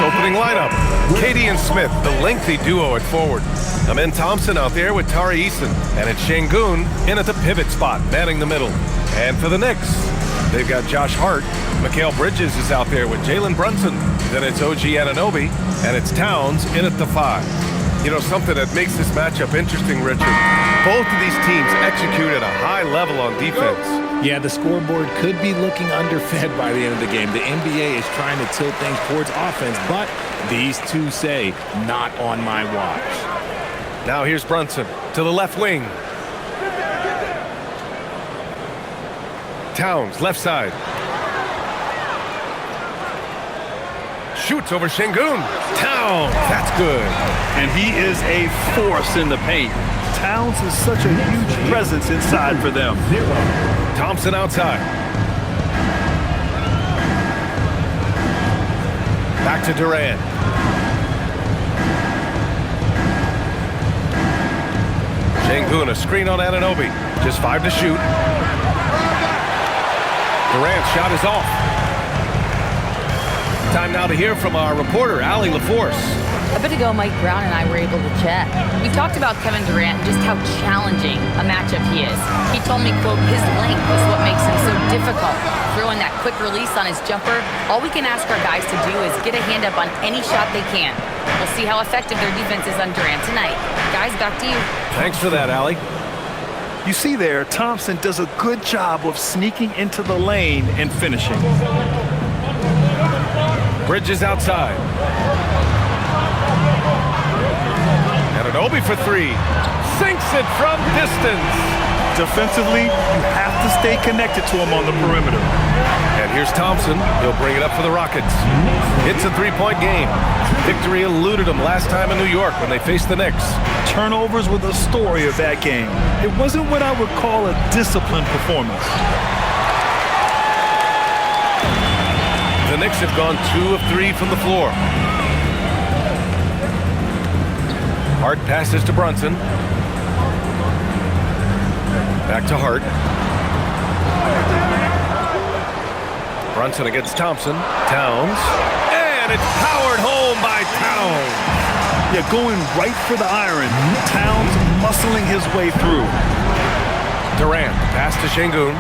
opening lineup. Katie and Smith, the lengthy duo at forward. Amen Thompson out there with Tari Eason. And it's Şengün in at the pivot spot, manning the middle. And for the Knicks, they've got Josh Hart. Mikal Bridges is out there with Jalen Brunson. Then it's OG Anunoby. And it's Towns in at the 5. You know, something that makes this matchup interesting, Richard. Both of these teams execute at a high level on defense. Yeah, the scoreboard could be looking underfed by the end of the game. The NBA is trying to tilt things towards offense, but these two say, not on my watch. Now here's Brunson to the left wing. Towns, left side. Shoots over Şengün. Towns, that's good. And he is a force in the paint. Towns is such a huge presence inside for them. Thompson outside. Back to Durant. Şengün, a screen on Anunoby. Just 5 to shoot. Durant's shot is off. Time now to hear from our reporter, Allie LaForce. A bit ago, Mike Brown and I were able to chat. We talked about Kevin Durant and just how challenging a matchup he is. He told me, quote, his length is what makes him so difficult. Throwing that quick release on his jumper, all we can ask our guys to do is get a hand up on any shot they can. We'll see how effective their defense is on Durant tonight. Guys, back to you. Thanks for that, Allie. You see there, Thompson does a good job of sneaking into the lane and finishing. Bridges outside. Anunoby for 3. Sinks it from distance. Defensively, you have to stay connected to him on the perimeter. And here's Thompson. He'll bring it up for the Rockets. It's a 3-point game. Victory eluded them last time in New York when they faced the Knicks. Turnovers were the story of that game. It wasn't what I would call a disciplined performance. The Knicks have gone 2 of 3 from the floor. Hart passes to Brunson. Back to Hart. Brunson against Thompson. Towns. And it's powered home by Towns. Yeah, going right for the iron. Towns muscling his way through. Durant, pass to Şengün.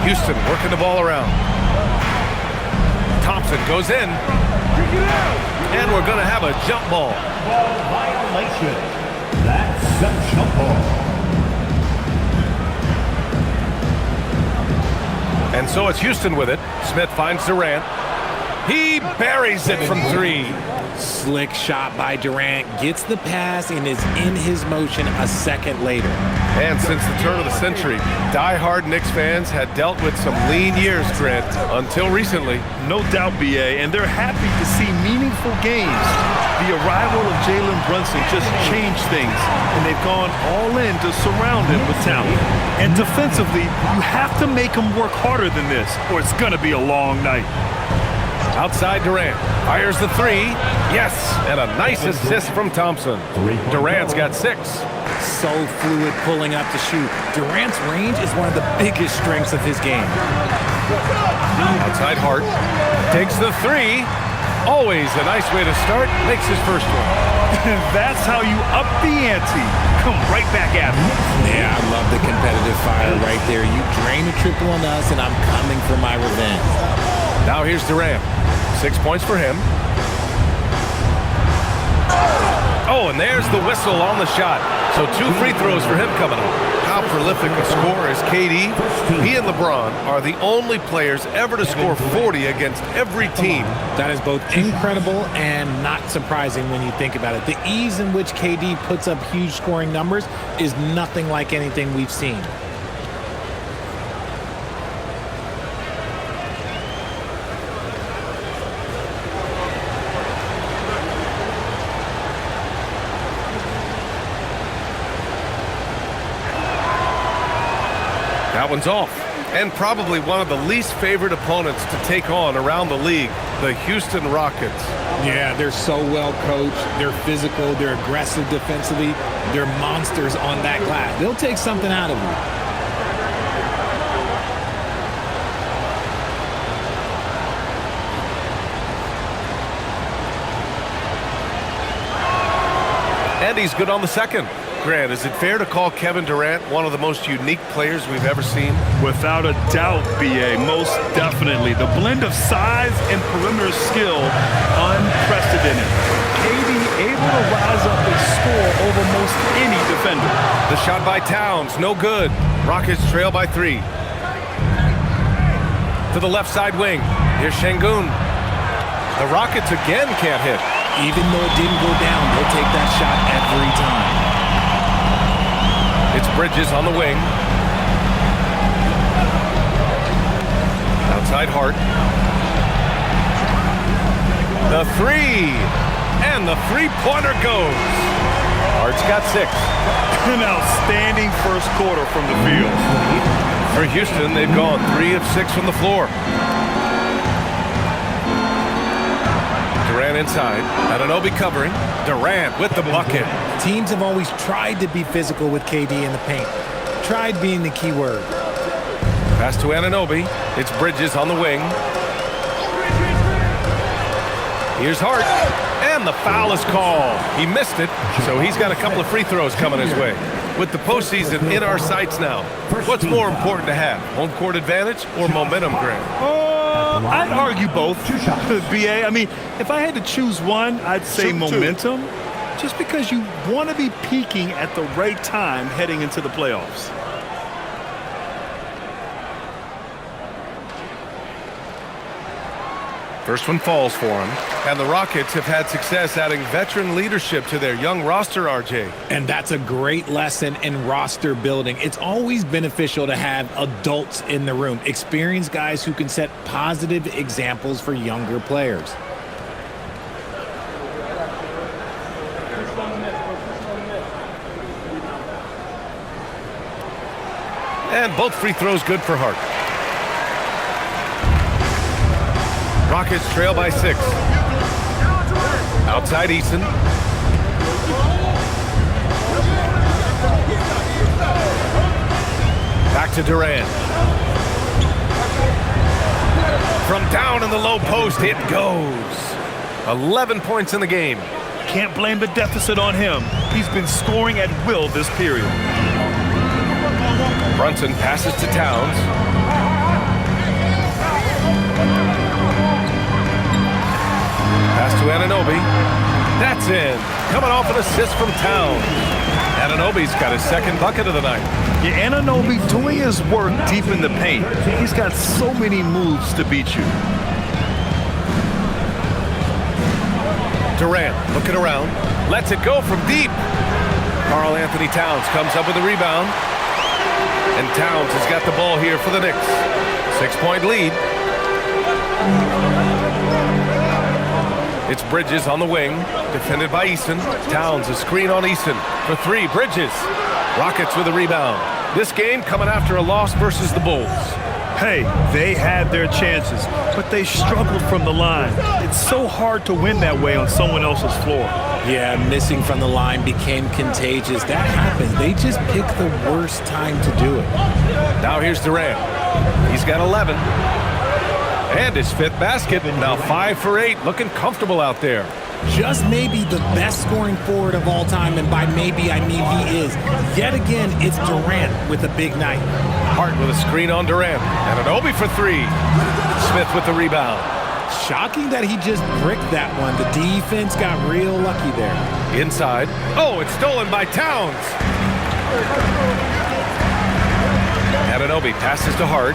Houston working the ball around. Thompson goes in. And we're going to have a jump ball. Ball violation. That's a jump ball. And so it's Houston with it. Smith finds Durant. He buries it from 3. Slick shot by Durant, gets the pass, and is in his motion a second later. And since the turn of the century, die-hard Knicks fans had dealt with some lean years, Grant, until recently. No doubt, BA, and they're happy to see meaningful games. The arrival of Jalen Brunson just changed things, and they've gone all in to surround him with talent. And defensively, you have to make him work harder than this, or it's going to be a long night. Outside Durant, fires the 3. Yes, and a nice assist from Thompson. Durant's got 6. So fluid pulling up to shoot. Durant's range is one of the biggest strengths of his game. Outside Hart, takes the 3. Always a nice way to start, makes his first one. That's how you up the ante. Come right back at him. Yeah, I love the competitive fire right there. You drain a triple on us, and I'm coming for my revenge. Now here's Durant. 6 points for him. Oh, and there's the whistle on the shot. So 2 free throws for him coming up. How prolific a scorer is KD? He and LeBron are the only players ever to score 40 against every team. That is both incredible and not surprising when you think about it. The ease in which KD puts up huge scoring numbers is nothing like anything we've seen. That one's off. And probably one of the least favorite opponents to take on around the league, the Houston Rockets. Yeah, they're so well coached. They're physical. They're aggressive defensively. They're monsters on that glass. They'll take something out of you. And he's good on the second. Grant, is it fair to call Kevin Durant one of the most unique players we've ever seen? Without a doubt, B.A., most definitely. The blend of size and perimeter skill, unprecedented. KD able to rise up and score over most any defender. The shot by Towns, no good. Rockets trail by 3. To the left side wing. Here's Şengün. The Rockets again can't hit. Even though it didn't go down, they'll take that shot every time. It's Bridges on the wing. Outside Hart. The 3. And the three-pointer goes. Hart's got 6. An outstanding first quarter from the field. For Houston, they've gone 3 of 6 from the floor. Durant inside. Anunoby covering. Durant with the bucket. Teams have always tried to be physical with KD in the paint. Tried being the key word. Pass to Anunoby. It's Bridges on the wing. Here's Hart. And the foul is called. He missed it, so he's got a couple of free throws coming his way. With the postseason in our sights now, what's more important to have, home court advantage or momentum, Grant? I'd argue both, B.A. I mean, if I had to choose one, I'd say momentum, just because you want to be peaking at the right time heading into the playoffs. First one falls for him. And the Rockets have had success adding veteran leadership to their young roster, RJ. And that's a great lesson in roster building. It's always beneficial to have adults in the room, experienced guys who can set positive examples for younger players. And both free throws good for Hart. Rockets trail by 6. Outside Eason. Back to Durant. From down in the low post, it goes. 11 points in the game. Can't blame the deficit on him. He's been scoring at will this period. Brunson passes to Towns. Pass to Anunoby. That's in. Coming off an assist from Towns. Anunoby's got his second bucket of the night. Yeah, Anunoby doing his work deep in the paint. He's got so many moves to beat you. Durant looking around. Lets it go from deep. Karl Anthony Towns comes up with a rebound. And Towns has got the ball here for the Knicks. 6-point lead. It's Bridges on the wing, defended by Eason. Towns, a screen on Eason. For 3, Bridges. Rockets with a rebound. This game coming after a loss versus the Bulls. Hey, they had their chances, but they struggled from the line. It's so hard to win that way on someone else's floor. Yeah, missing from the line became contagious. That happens. They just pick the worst time to do it. Now here's Durant. He's got 11. And his 5th basket. Now 5 for 8. Looking comfortable out there. Just maybe the best scoring forward of all time, and by maybe I mean he is. Yet again, it's Durant with a big night. Hart with a screen on Durant. And Anunoby for 3. Smith with the rebound. Shocking that he just bricked that one. The defense got real lucky there. Inside. Oh, it's stolen by Towns. Anunoby passes to Hart.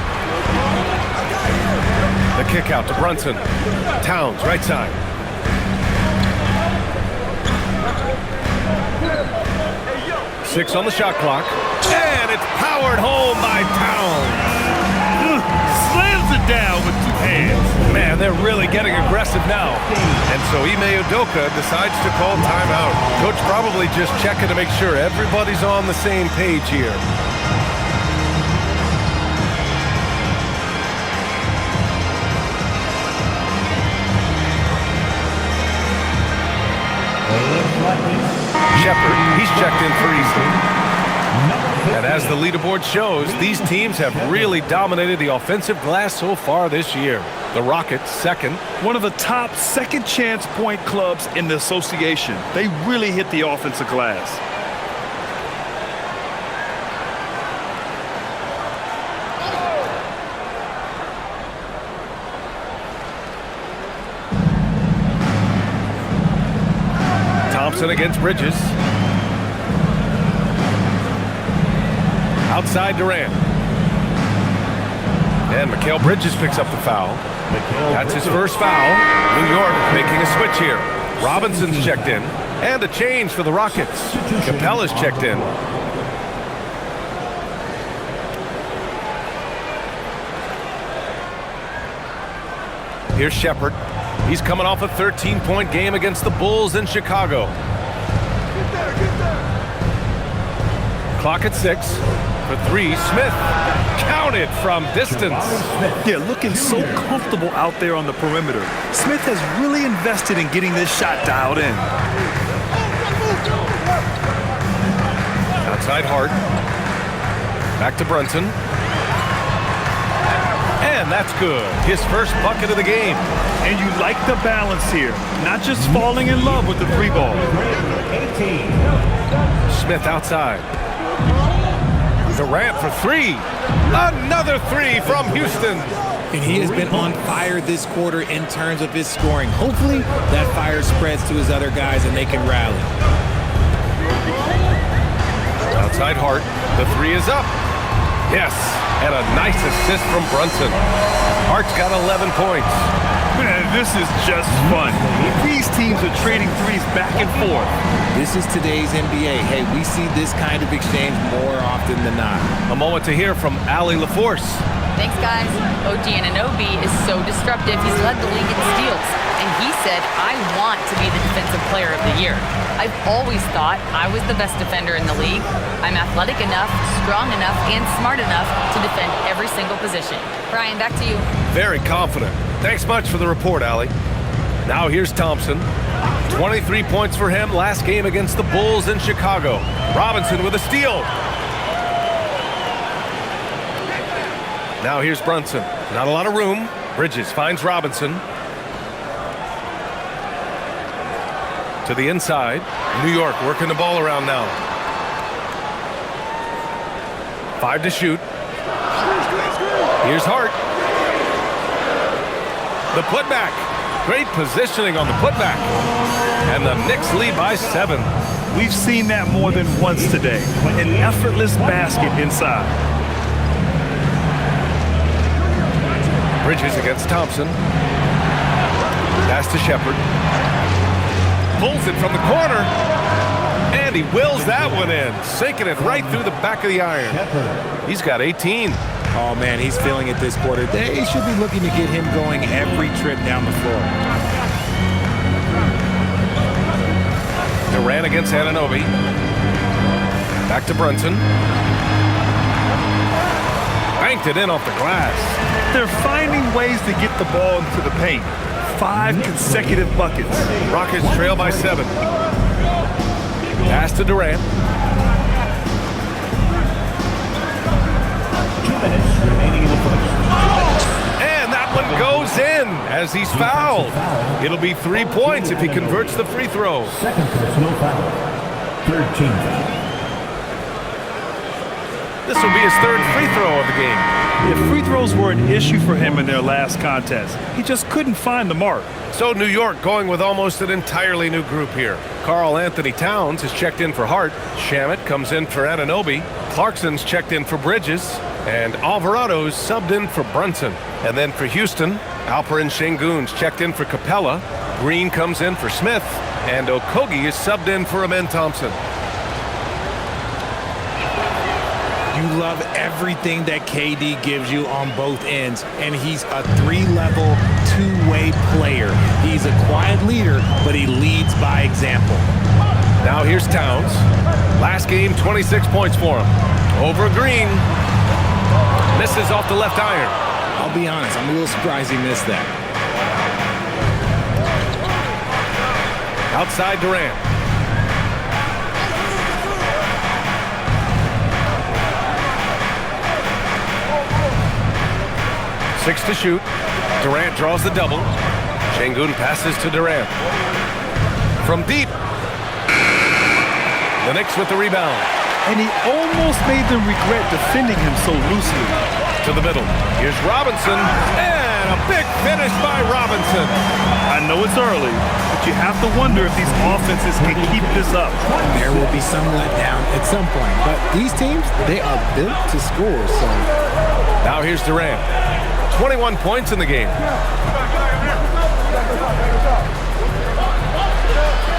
The kick out to Brunson. Towns, right side. Six on the shot clock. And it's powered home by Towns. Slams it down with 2 hands. Man, they're really getting aggressive now. And so Ime Udoka decides to call timeout. Coach probably just checking to make sure everybody's on the same page here. Shepard, he's checked in for Eason. And as the leaderboard shows, these teams have really dominated the offensive glass so far this year. The Rockets, second. One of the top second chance point clubs in the association. They really hit the offensive glass. Thompson against Bridges. Outside Durant. And Mikal Bridges picks up the foul. That's his first foul. New York making a switch here. Robinson's checked in. And a change for the Rockets. Capella's checked in. Here's Shepherd. He's coming off a 13-point game against the Bulls in Chicago. Clock at 6. For 3, Smith. Counted from distance. Yeah, looking so comfortable out there on the perimeter. Smith has really invested in getting this shot dialed in. Outside Hart. Back to Brunson. And that's good. His first bucket of the game. And you like the balance here. Not just falling in love with the free ball. Smith outside. Durant for 3. Another 3 from Houston. And he has been on fire this quarter in terms of his scoring. Hopefully that fire spreads to his other guys and they can rally. Outside Hart. The 3 is up. Yes. And a nice assist from Brunson. Hart's got 11 points. Man, this is just fun. These teams are trading threes back and forth. This is today's NBA. Hey, we see this kind of exchange more often than not. A moment to hear from Allie LaForce. Thanks, guys. OG Anunoby is so disruptive. He's led the league in steals. And he said, I want to be the defensive player of the year. I've always thought I was the best defender in the league. I'm athletic enough, strong enough, and smart enough to defend every single position. Brian, back to you. Very confident. Thanks much for the report, Allie. Now here's Thompson. 23 points for him last game against the Bulls in Chicago. Robinson with a steal. Now here's Brunson. Not a lot of room. Bridges finds Robinson. To the inside. New York working the ball around now. 5 to shoot. Here's Hart. The putback. Great positioning on the putback. And the Knicks lead by 7. We've seen that more than once today. An effortless basket inside. Bridges against Thompson. Pass to Shepherd. Pulls it from the corner. And he wills that one in. Sinking it right through the back of the iron. He's got 18. Oh, man, he's feeling it this quarter. They should be looking to get him going every trip down the floor. Durant against Anunoby. Back to Brunson. Banked it in off the glass. They're finding ways to get the ball into the paint. 5 consecutive buckets. Rockets trail by 7. Pass to Durant. 2 minutes remaining in the first. And that one goes in as he's fouled. It'll be 3 points if he converts the free throw. Second personal foul. 3rd team foul. This will be his 3rd free throw of the game. If free throws were an issue for him in their last contest, he just couldn't find the mark. So New York going with almost an entirely new group here. Karl Anthony Towns is checked in for Hart. Shamet comes in for Anunoby. Clarkson's checked in for Bridges. And Alvarado's subbed in for Brunson. And then for Houston, Alperen Şengün's checked in for Capella. Green comes in for Smith. And Okogie is subbed in for Amen Thompson. You love everything that KD gives you on both ends, and he's a 3-level, 2-way player. He's a quiet leader, but he leads by example. Now here's Towns. Last game, 26 points for him. Over Green. Misses off the left iron. I'll be honest, I'm a little surprised he missed that. Outside Durant. 6 to shoot. Durant draws the double. Şengün passes to Durant. From deep. The Knicks with the rebound. And he almost made them regret defending him so loosely. To the middle. Here's Robinson. And a big finish by Robinson. I know it's early, but you have to wonder if these offenses can keep this up. There will be some letdown at some point, but these teams, they are built to score. So now here's Durant. 21 points in the game.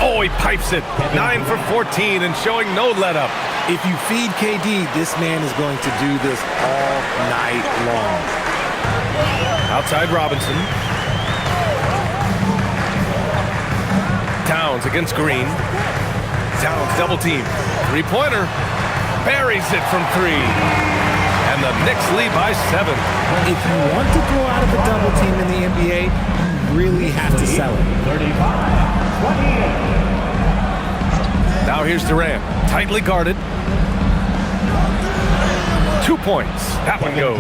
Oh, he pipes it. 9 for 14 and showing no let-up. if you feed KD, this man is going to do this all night long. Outside Robinson. Towns against Green. Towns double team. Three-pointer. Buries it from three. And the Knicks lead by 7. If you want to throw out of a double team in the NBA, you really have to sell it. 35-28. Now here's Durant. Tightly guarded. 2 points. That one goes.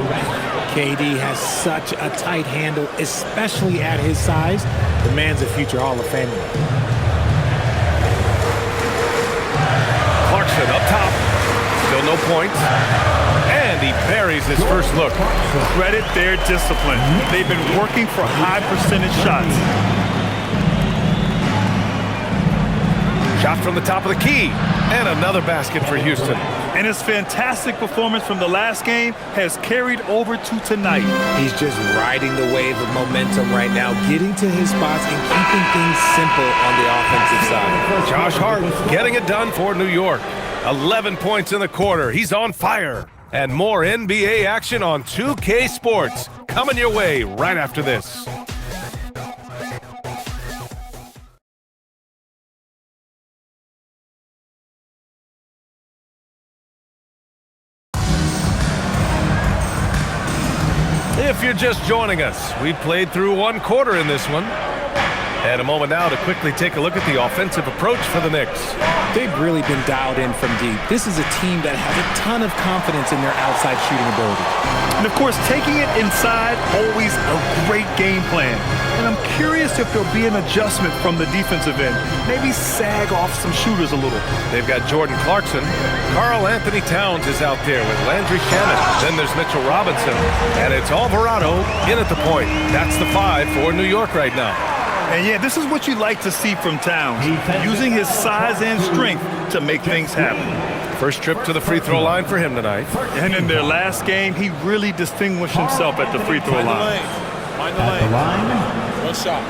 KD has such a tight handle, especially at his size. The man's a future Hall of Famer. Clarkson up top. Still no points. And he buries his first look. Credit their discipline. They've been working for high percentage shots. Shot from the top of the key. And another basket for Houston. And his fantastic performance from the last game has carried over to tonight. He's just riding the wave of momentum right now, getting to his spots and keeping things simple on the offensive side. Josh Hart getting it done for New York. 11 points in the quarter. He's on fire. And more NBA action on 2K Sports coming your way right after this. If you're just joining us, we played through one quarter in this one. And a moment now to quickly take a look at the offensive approach for the Knicks. They've really been dialed in from deep. This is a team that has a ton of confidence in their outside shooting ability. And of course, taking it inside, always a great game plan. And I'm curious if there'll be an adjustment from the defensive end. Maybe sag off some shooters a little. They've got Jordan Clarkson. Karl Anthony Towns is out there with Landry Shamet. Then there's Mitchell Robinson. And it's Alvarado in at the point. That's the 5 for New York right now. And yeah, this is what you like to see from Towns, using his size and strength to make things happen. First trip to the free throw line for him tonight. And in their last game, he really distinguished himself at the free throw line. At the line, One shot.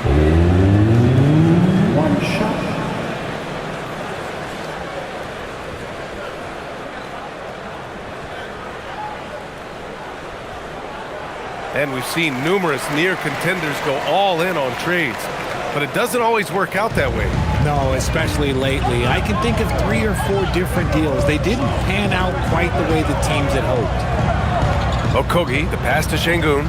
one shot. And we've seen numerous near contenders go all in on trades. But it doesn't always work out that way. No, especially lately. I can think of 3 or 4 different deals. They didn't pan out quite the way the teams had hoped. Okogie, the pass to Şengün.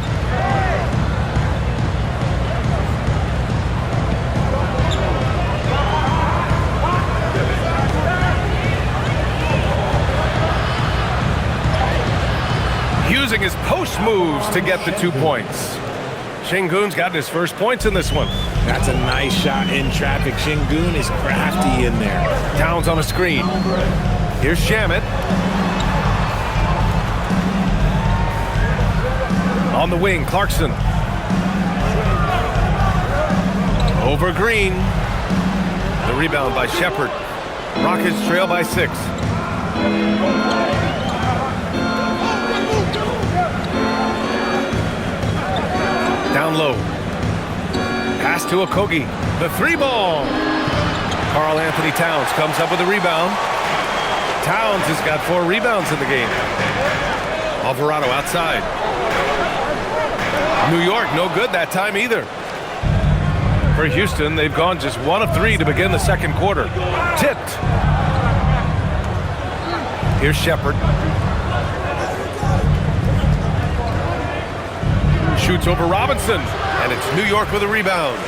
Using his post moves to get the 2 points. Şengün's gotten his first points in this one. That's a nice shot in traffic. Şengün is crafty in there. Towns on a screen. Here's Shamet. On the wing, Clarkson. Over Green. The rebound by Shepherd. Rockets trail by 6. Down low. Pass to Okogie. The 3-ball. Karl Anthony Towns comes up with a rebound. Towns has got 4 rebounds in the game. Alvarado outside. New York no good that time either. For Houston, they've gone just 1 of 3 to begin the second quarter. Tipped. Here's Shepherd. Shoots over Robinson, and it's New York with a rebound.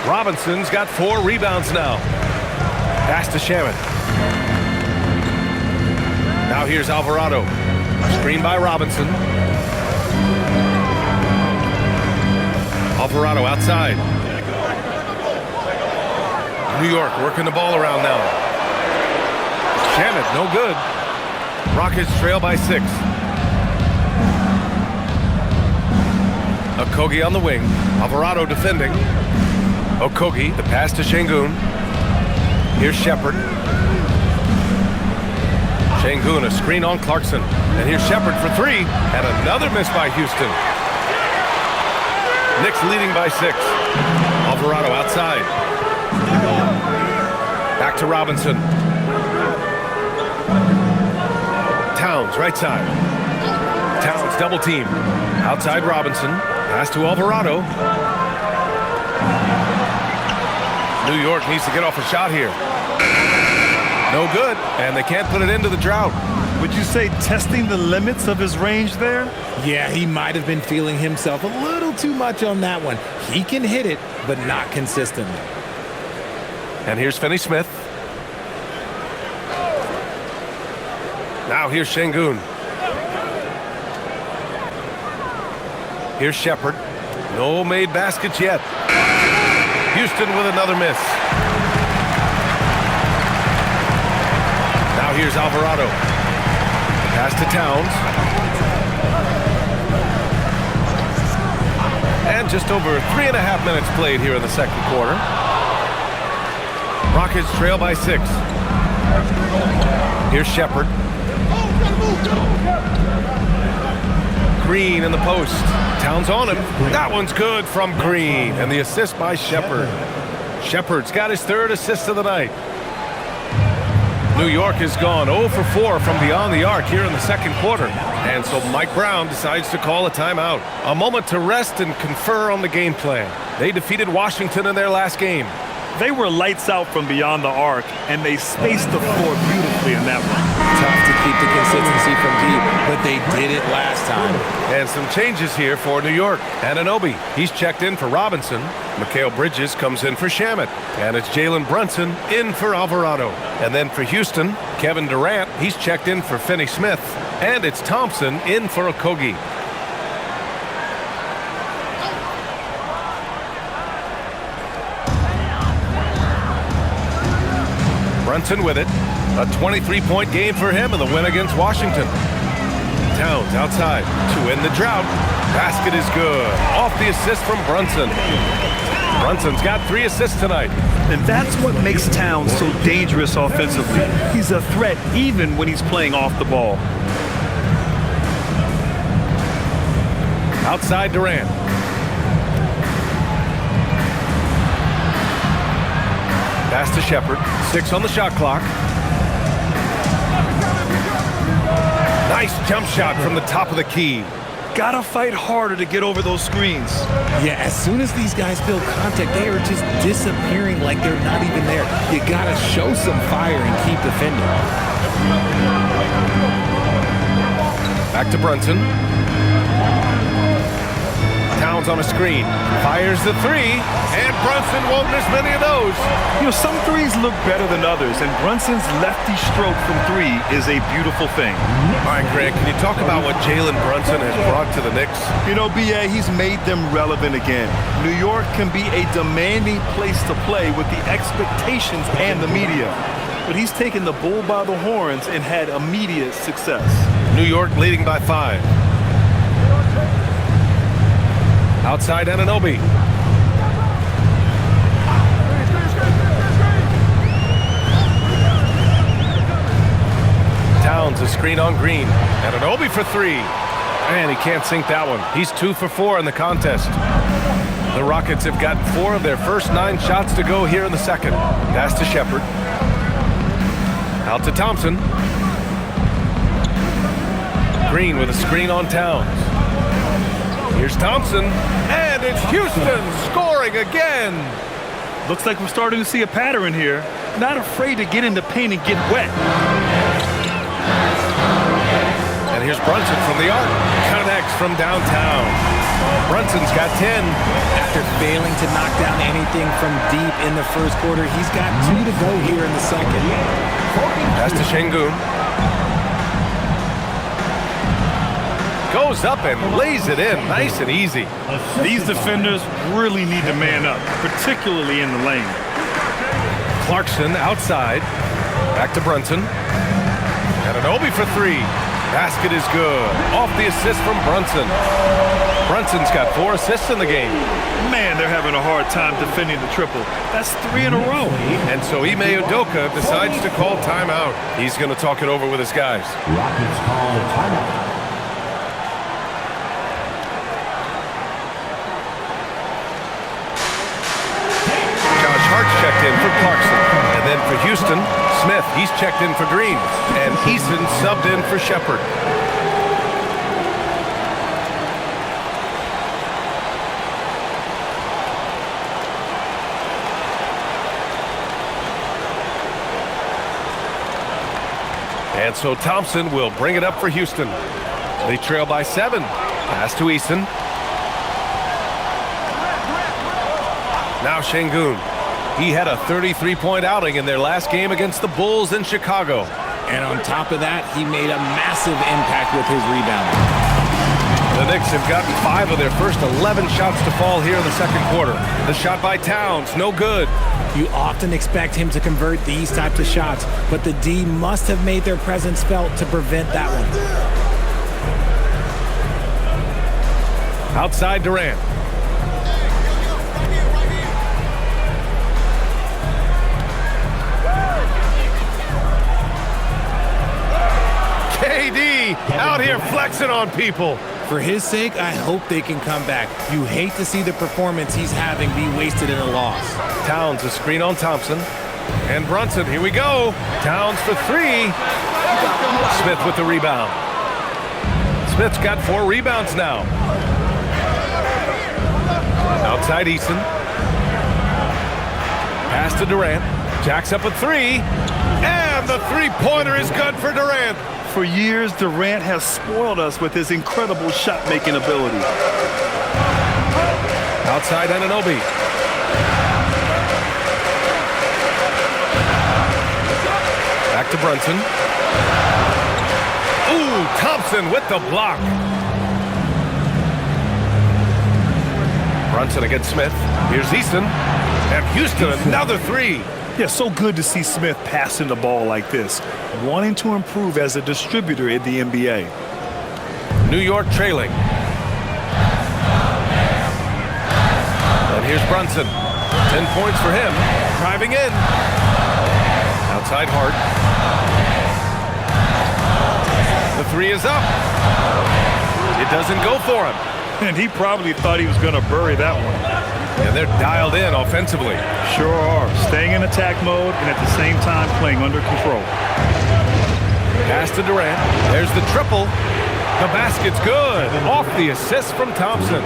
Robinson's got 4 rebounds now. Pass to Shamet. Now here's Alvarado. Screen by Robinson. Alvarado outside. New York working the ball around now. Shannon, no good. Rockets trail by 6. Okogie on the wing. Alvarado defending. Okogie, the pass to Şengün. Here's Shepherd. Şengün, a screen on Clarkson. And here's Shepherd for 3. And another miss by Houston. Knicks leading by 6. Alvarado outside. Back to Robinson. Towns, right side. Towns double team. Outside Robinson. Pass to Alvarado. New York needs to get off a shot here. No good, and they can't put it into the drought. Would you say testing the limits of his range there? Yeah, he might have been feeling himself a little too much on that one. He can hit it, but not consistently. And here's Finney-Smith. Now here's Şengün. Here's Shepherd. No made baskets yet. Houston with another miss. Now here's Alvarado. Pass to Towns. And just over 3.5 minutes played here in the second quarter. Rockets trail by 6. Here's Shepherd. Green in the post. Towns on him. That one's good from Green. And the assist by Shepherd. Shepherd's got his 3rd assist of the night. New York has gone 0 for 4 from beyond the arc here in the second quarter. And so Mike Brown decides to call a timeout. A moment to rest and confer on the game plan. They defeated Washington in their last game. They were lights out from beyond the arc, and they spaced the floor beautifully in that one. Tough to keep the consistency from deep, but they did it last time. And some changes here for New York. Anunoby, he's checked in for Robinson. Mikal Bridges comes in for Shamet. And it's Jalen Brunson in for Alvarado. And then for Houston, Kevin Durant, he's checked in for Finney-Smith. And it's Thompson in for Okogie. Brunson with it. A 23-point game for him in the win against Washington. Towns outside to end the drought. Basket is good. Off the assist from Brunson. Brunson's got 3 assists tonight. And that's what makes Towns so dangerous offensively. He's a threat even when he's playing off the ball. Outside Durant. Pass to Shepherd. 6 on the shot clock. Nice jump shot from the top of the key. Gotta fight harder to get over those screens. Yeah, as soon as these guys build contact, they are just disappearing like they're not even there. You gotta show some fire and keep defending. Back to Brunson. Towns on a screen. Fires the 3, and Brunson won't miss many of those. You know, some threes look better than others, and Brunson's lefty stroke from 3 is a beautiful thing. All right, Greg, can you talk about what Jalen Brunson has brought to the Knicks? You know, B.A., he's made them relevant again. New York can be a demanding place to play with the expectations and the media. But he's taken the bull by the horns and had immediate success. New York leading by 5. Outside Anunoby. Towns a screen on Green. Anunoby for 3. And he can't sink that one. He's 2 for 4 in the contest. The Rockets have gotten 4 of their first 9 shots to go here in the second. Pass to Shepherd. Out to Thompson. Green with a screen on Towns. Here's Thompson, and it's Houston scoring again. Looks like we're starting to see a pattern here. Not afraid to get in the paint and get wet. And here's Brunson from the arc. Connects from downtown. Brunson's got 10. After failing to knock down anything from deep in the first quarter, he's got 2 to go here in the second. Pass to Şengün. Goes up and lays it in nice and easy. These defenders really need to man up, particularly in the lane. Clarkson outside. Back to Brunson. And an Obi for three. Basket is good. Off the assist from Brunson. Brunson's got 4 assists in the game. Man, they're having a hard time defending the triple. That's 3 in a row. And so Ime Udoka decides to call timeout. He's going to talk it over with his guys. Rockets call timeout. Josh Hart's checked in for Clarkson. And then for Houston, Smith, he's checked in for Green. And Eason subbed in for Shepard. And so Thompson will bring it up for Houston. They trail by 7. Pass to Eason. Now Şengün. He had a 33-point outing in their last game against the Bulls in Chicago. And on top of that, he made a massive impact with his rebounding. The Knicks have gotten 5 of their first 11 shots to fall here in the second quarter. The shot by Towns, no good. You often expect him to convert these types of shots, but the D must have made their presence felt to prevent that one. Outside Durant. KD out here flexing on people. For his sake, I hope they can come back. You hate to see the performance he's having be wasted in a loss. Towns a screen on Thompson. And Brunson, here we go. Towns for 3. Smith with the rebound. Smith's got 4 rebounds now. Outside Eason. Pass to Durant. Jacks up a 3. And the three-pointer is good for Durant. For years, Durant has spoiled us with his incredible shot-making ability. Outside Anunoby. Back to Brunson. Ooh, Thompson with the block. Brunson against Smith. Here's Eason. And Houston, another 3. Yeah, so good to see Smith passing the ball like this, wanting to improve as a distributor in the NBA. New York trailing. And here's Brunson. 10 points for him. Driving in. Outside Hart. The 3 is up. It doesn't go for him. And he probably thought he was going to bury that one. And they're dialed in offensively. Sure are. Staying in attack mode and at the same time playing under control. Pass to Durant. There's the triple. The basket's good. Off the assist from Thompson.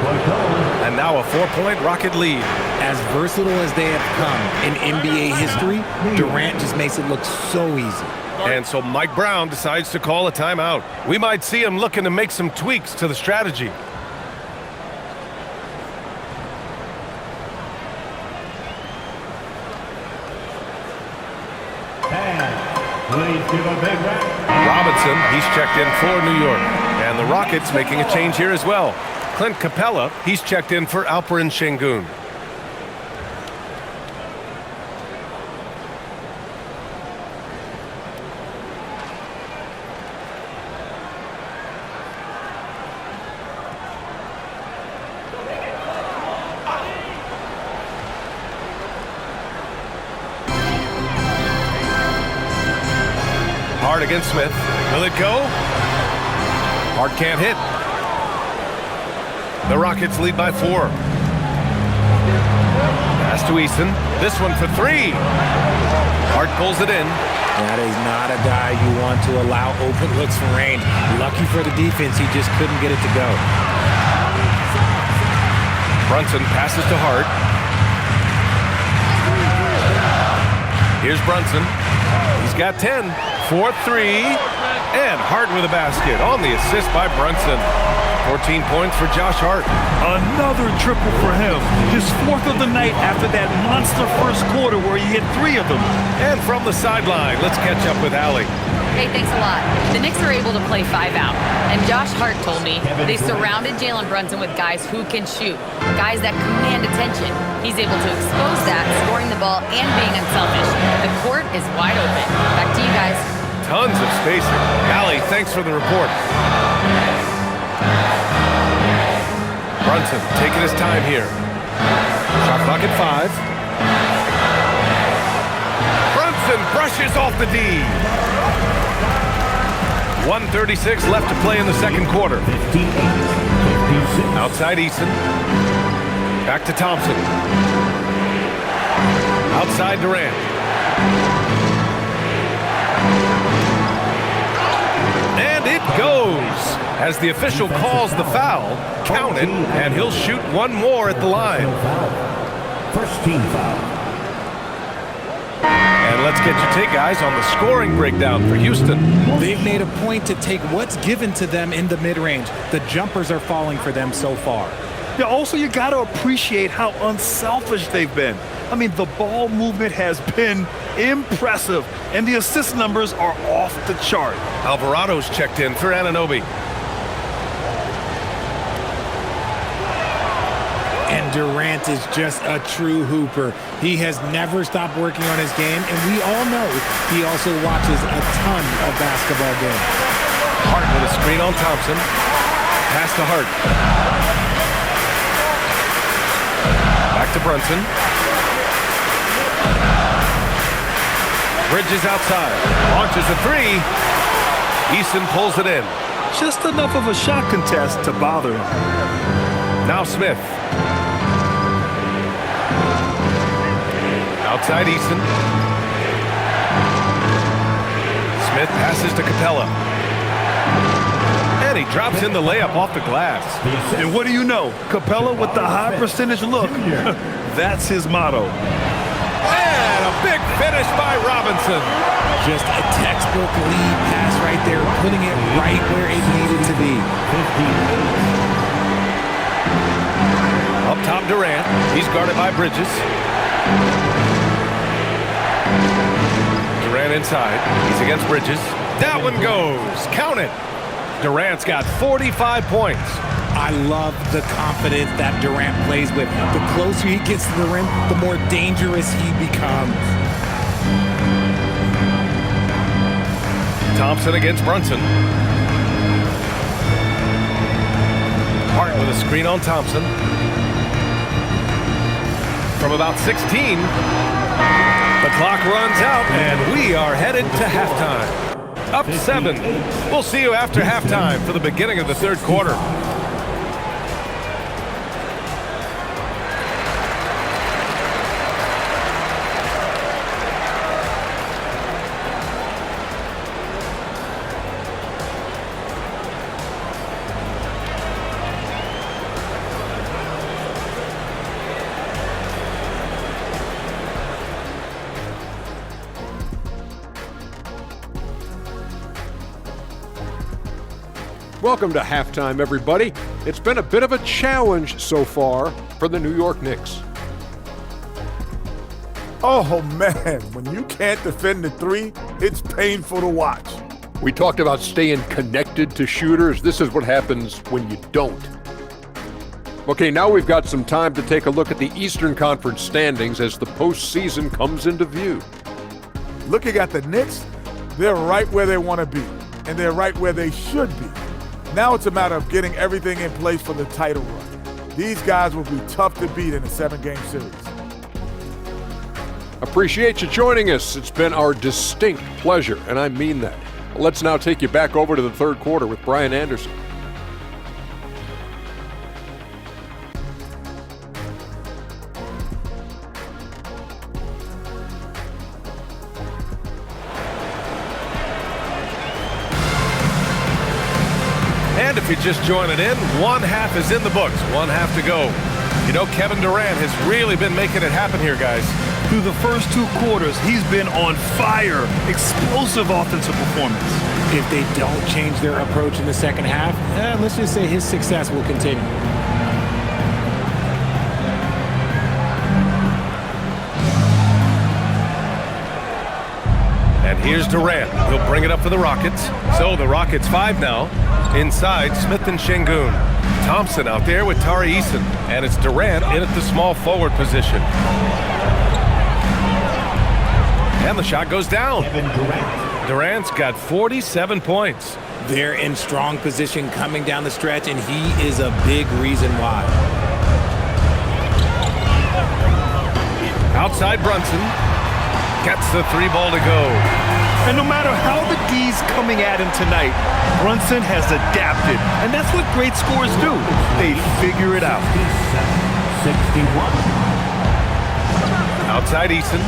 And now a 4-point Rocket lead. As versatile as they have come in NBA history, Durant just makes it look so easy. And so Mike Brown decides to call a timeout. We might see him looking to make some tweaks to the strategy. Robinson, he's checked in for New York. And the Rockets making a change here as well. Clint Capella, he's checked in for Alperen Şengün. Hart against Smith. Will it go? Hart can't hit. The Rockets lead by 4. Pass to Eason. This one for 3. Hart pulls it in. That is not a guy you want to allow open looks from range. Lucky for the defense, he just couldn't get it to go. Brunson passes to Hart. Here's Brunson. He's got 10. 4-3. And Hart with a basket on the assist by Brunson. 14 points for Josh Hart. Another triple for him. His 4th of the night after that monster first quarter where he hit 3 of them. And from the sideline, let's catch up with Allie. Hey, thanks a lot. The Knicks are able to play 5 out, and Josh Hart told me they surrounded Jalen Brunson with guys who can shoot, guys that command attention. He's able to expose that, scoring the ball and being unselfish. The court is wide open. Back to you guys. Tons of spacing. Allie, thanks for the report. Brunson taking his time here. Shot clock at 5. Brunson brushes off the D. 1:36 left to play in the second quarter. Outside Eason. Back to Thompson. Outside Durant. And it goes. As the official calls the foul, count it, and he'll shoot one more at the line. First team foul. And let's get your take, guys, on the scoring breakdown for Houston. They've made a point to take what's given to them in the mid-range. The jumpers are falling for them so far. Yeah, also, you got to appreciate how unselfish they've been. I mean, the ball movement has been impressive, and the assist numbers are off the chart. Alvarado's checked in for Anunoby. And Durant is just a true hooper. He has never stopped working on his game, and we all know he also watches a ton of basketball games. Hart with a screen on Thompson. Pass to Hart. Back to Brunson. Bridges outside. Launches a 3. Eason pulls it in. Just enough of a shot contest to bother him. Now Smith. Outside Eason. Smith passes to Capella. And he drops in the layup off the glass. And what do you know? Capella with the high percentage look. That's his motto. And a big finish by Robinson. Just a textbook lead pass right there, putting it right where it needed to be. Up top Durant. He's guarded by Bridges. Durant inside. He's against Bridges. That one goes. Count it. Durant's got 45 points. I love the confidence that Durant plays with. The closer he gets to the rim, the more dangerous he becomes. Thompson against Brunson. Hart with a screen on Thompson. From about 16, the clock runs out, and we are headed to halftime. Up 7. We'll see you after halftime for the beginning of the third quarter. Welcome to halftime, everybody. It's been a bit of a challenge so far for the New York Knicks. Oh, man, when you can't defend the 3, it's painful to watch. We talked about staying connected to shooters. This is what happens when you don't. Okay, now we've got some time to take a look at the Eastern Conference standings as the postseason comes into view. Looking at the Knicks, they're right where they want to be, and they're right where they should be. Now it's a matter of getting everything in place for the title run. These guys will be tough to beat in a 7-game series. Appreciate you joining us. It's been our distinct pleasure, and I mean that. Let's now take you back over to the third quarter with Brian Anderson. And if you're just joining in, one half is in the books, one half to go. You know, Kevin Durant has really been making it happen here, guys. Through the first 2 quarters, he's been on fire. Explosive offensive performance. If they don't change their approach in the second half, let's just say his success will continue. And Here's Durant. He'll bring it up for the Rockets. So the Rockets 5 now. Inside, Smith and Şengün. Thompson out there with Tari Eason. And it's Durant in at the small forward position. And the shot goes down. Durant's got 47 points. They're in strong position coming down the stretch, and he is a big reason why. Outside Brunson. Gets the 3 ball to go. And no matter how the D's coming at him tonight, Brunson has adapted. And that's what great scorers do. They figure it out. 61. Outside Eason.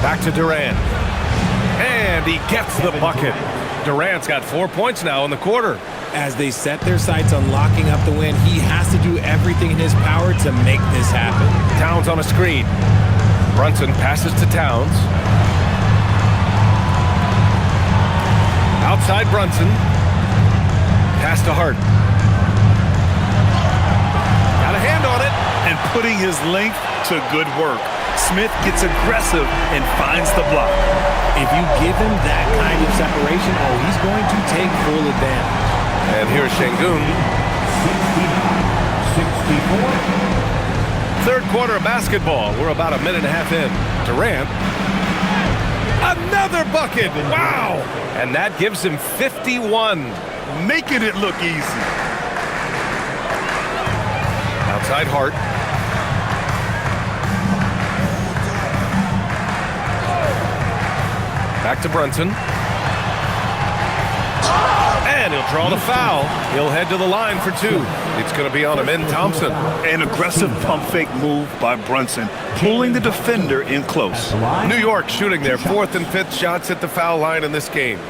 Back to Durant. And he gets the bucket. Durant's got 4 points now in the quarter. As they set their sights on locking up the win, he has to do everything in his power to make this happen. Towns on a screen. Brunson passes to Towns. Outside Brunson. Pass to Hart. Got a hand on it. And putting his length to good work. Smith gets aggressive and finds the block. If you give him that kind of separation, he's going to take full advantage. And here's Şengün. 64. Third quarter of basketball. We're about a minute and a half in. Durant. Another bucket. Wow. And that gives him 51. Making it look easy. Outside Hart. Back to Brunson. And he'll draw the foul. He'll head to the line for 2. It's going to be on him in Thompson. An aggressive pump fake move by Brunson, pulling the defender in close. New York shooting their 4th and 5th shots at the foul line in this game.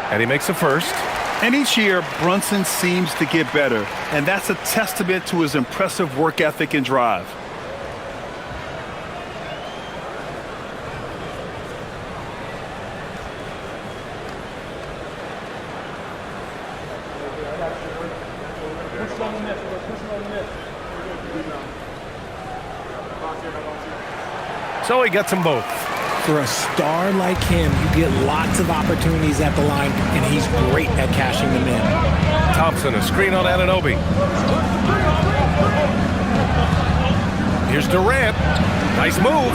And he makes a first. And each year, Brunson seems to get better, and that's a testament to his impressive work ethic and drive. So he gets them both. For a star like him, you get lots of opportunities at the line, and he's great at cashing them in. Thompson, a screen on Anunoby. Here's Durant. Nice move.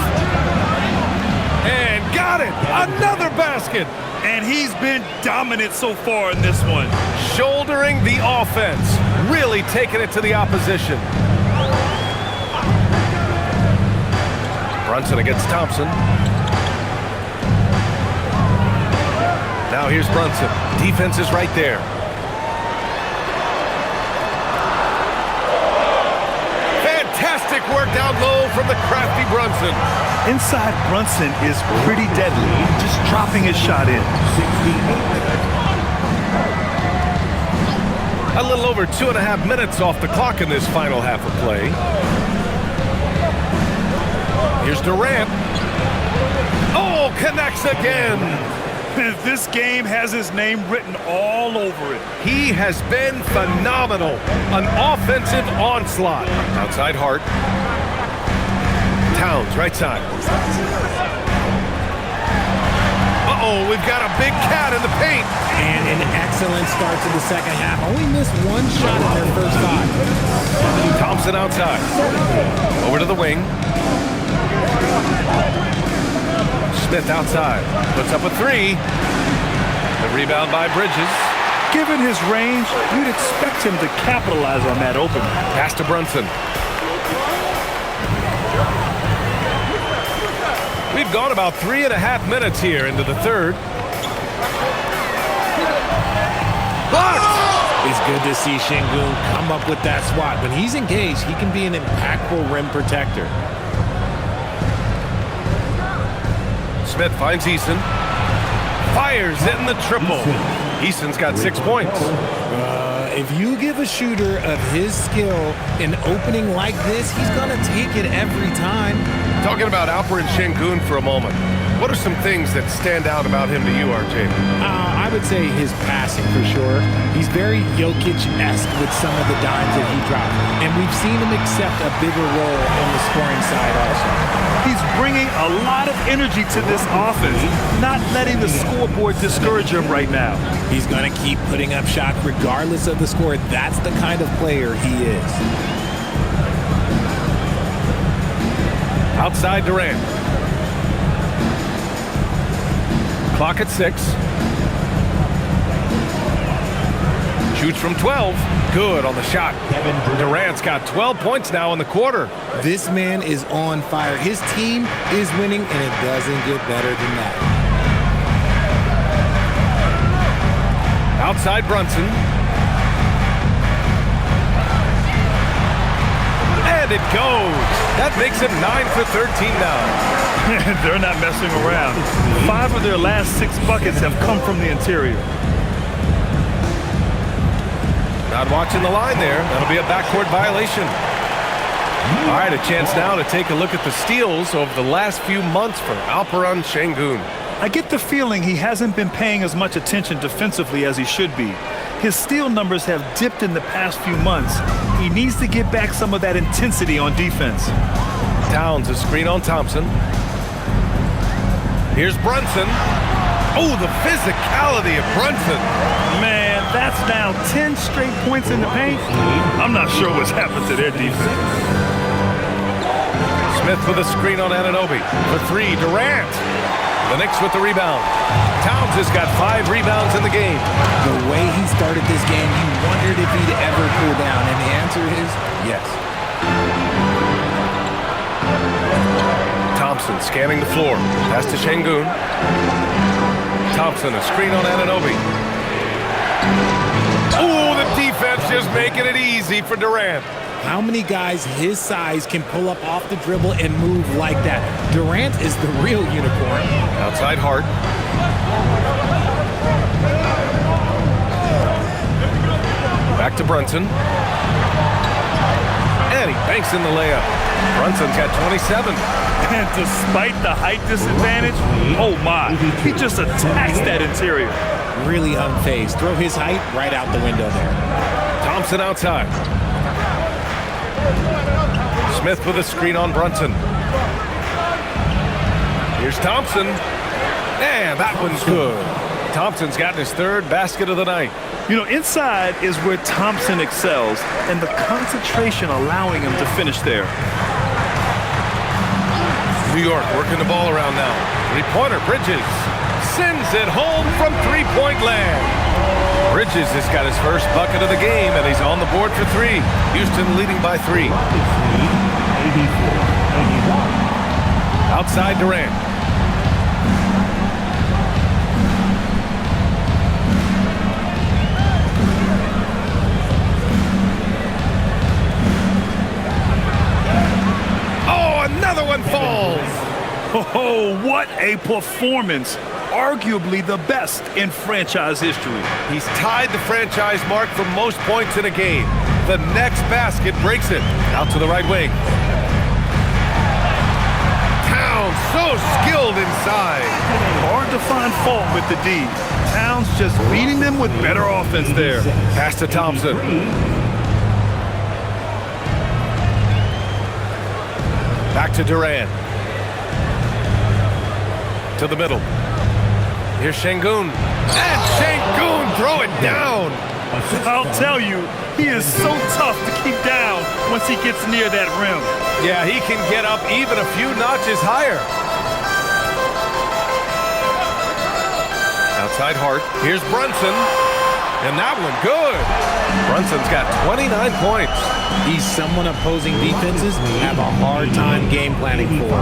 And got it. Another basket. And he's been dominant so far in this one. Shouldering the offense. Really taking it to the opposition. Brunson against Thompson. Now here's Brunson. Defense is right there. Fantastic work down low from the crafty Brunson. Inside Brunson is pretty deadly, just dropping his shot in. 68. A little over 2.5 minutes off the clock in this final half of play. Here's Durant. Oh, connects again. This game has his name written all over it. He has been phenomenal. An offensive onslaught. Outside Hart. Towns, right side. Uh-oh, we've got a big cat in the paint. And an excellent start to the second half. Only missed 1 shot in their first 5. Thompson outside. Over to the wing. Smith outside. Puts up a 3. The rebound by Bridges. Given his range, you'd expect him to capitalize on that opening. Pass to Brunson. We've gone about 3.5 minutes here into the third. Blocked! It's good to see Şengün come up with that swat. When he's engaged, he can be an impactful rim protector. Smith finds Eason. Fires in the triple. Eason's got 6 points. If you give a shooter of his skill an opening like this, he's going to take it every time. Talking about Alperen Şengün for a moment. What are some things that stand out about him to you, RJ? I would say his passing for sure. He's very Jokic-esque with some of the dimes that he dropped. And we've seen him accept a bigger role on the scoring side also. He's bringing a lot of energy to this offense, not letting the scoreboard discourage him right now. He's going to keep putting up shots regardless of the score. That's the kind of player he is. Outside Durant. Clock at 6. Shoots from 12. Good on the shot. Durant's got 12 points now in the quarter. This man is on fire. His team is winning, and it doesn't get better than that. Outside Brunson. And it goes. That makes it 9 for 13 now. They're not messing around. 5 of their last 6 buckets have come from the interior. Not watching the line there. That'll be a backcourt violation. All right, a chance now to take a look at the steals over the last few months for Alperen Şengün. I get the feeling he hasn't been paying as much attention defensively as he should be. His steal numbers have dipped in the past few months. He needs to get back some of that intensity on defense. Towns a screen on Thompson. Here's Brunson. Oh, the physicality of Brunson. Man, that's now 10 straight points in the paint. I'm not sure what's happened to their defense. Smith with a screen on Anunoby. For 3, Durant. The Knicks with the rebound. Towns has got 5 rebounds in the game. The way he started this game, you wondered if he'd ever cool down, and the answer is yes. Thompson scanning the floor. Pass to Şengün. Thompson, a screen on Anunoby. Oh, the defense just making it easy for Durant. How many guys his size can pull up off the dribble and move like that? Durant is the real unicorn. Outside Hart. Back to Brunson. And he banks in the layup. Brunson's got 27. And despite the height disadvantage, oh my, he just attacks that interior. Really unfazed. Throw his height right out the window there. Thompson outside. Smith with a screen on Brunson. Here's Thompson. And that one's good. Thompson's gotten his 3rd basket of the night. You know, inside is where Thompson excels, and the concentration allowing him to finish there. New York working the ball around now. 3-pointer, Bridges. Sends it home from 3-point land. Bridges has got his first bucket of the game, and he's on the board for 3. Houston leading by 3. Outside Durant. Oh, another one falls. Oh, what a performance. Arguably the best in franchise history. He's tied the franchise mark for most points in a game. The next basket breaks it. Out to the right wing. Towns so skilled inside. Hard to find fault with the D. Towns just beating them with better offense there. Pass to Thompson. Back to Durant. To the middle. Here's Şengün. And Şengün throw it down. I'll tell you, he is so tough to keep down once he gets near that rim. Yeah, he can get up even a few notches higher. Outside Hart. Here's Brunson. And that one good. Brunson's got 29 points. He's someone opposing defenses have a hard time game planning for.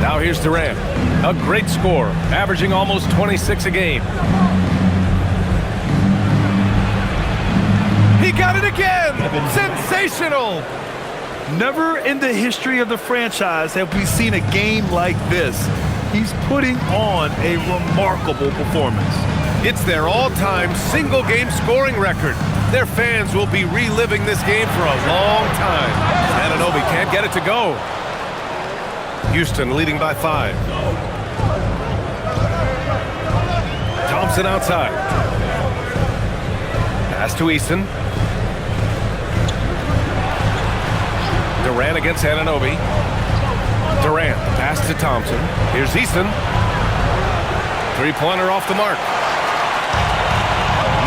Now here's Durant, a great scorer, averaging almost 26 a game. He got it again! Sensational! Never in the history of the franchise have we seen a game like this. He's putting on a remarkable performance. It's their all-time single-game scoring record. Their fans will be reliving this game for a long time. Anunoby can't get it to go. Houston leading by 5. Thompson outside. Pass to Eason. Durant against Anunoby. Durant, pass to Thompson. Here's Eason. Three-pointer off the mark.